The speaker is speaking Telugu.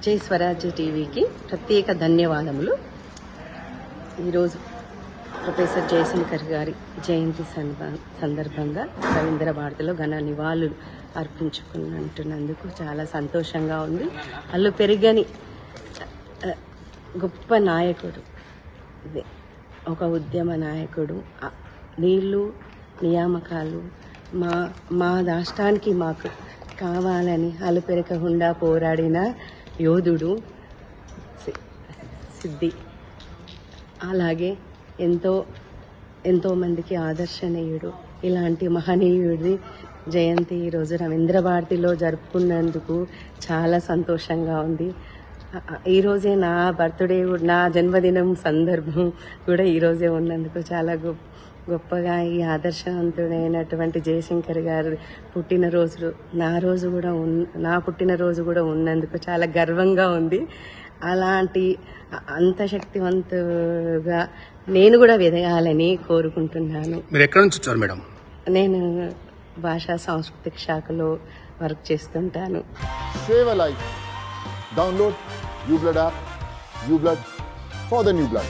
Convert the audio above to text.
జై స్వరాజ్య టీవీకి ప్రత్యేక ధన్యవాదములు. ఈరోజు ప్రొఫెసర్ జయశంకర్ గారి జయంతి సందర్భంగా రవీంద్ర భారతిలో ఘన నివాళులు అర్పించుకున్నందుకు చాలా సంతోషంగా ఉంది. అల్లు పెరిగని గొప్ప నాయకుడు, ఒక ఉద్యమ నాయకుడు. నీళ్లు నియామకాలు మా రాష్ట్రానికి మాకు కావాలని అలుపెరగకుండా పోరాడిన యోధుడు సిద్ధి. అలాగే ఎంతో మందికి ఆదర్శనీయుడు. ఇలాంటి మహనీయుడి జయంతి ఈరోజు రవీంద్ర భారతిలో జరుపుకున్నందుకు చాలా సంతోషంగా ఉంది. ఈరోజే నా బర్త్డే, నా జన్మదినం సందర్భం కూడా ఈరోజే ఉన్నందుకు చాలా గొప్పగా ఈ ఆదర్శవంతుడైనటువంటి జయశంకర్ గారి పుట్టినరోజు నా పుట్టినరోజు కూడా ఉన్నందుకు చాలా గర్వంగా ఉంది. అలాంటి అంత శక్తివంతుగా నేను కూడా ఎదగాలని కోరుకుంటున్నాను. మీరు ఎక్కడి నుంచి వచ్చారు మేడం? నేను భాషా సాంస్కృతిక శాఖలో వర్క్ చేస్తుంటాను. Save a life. Download uBlood app. uBlood for the new blood.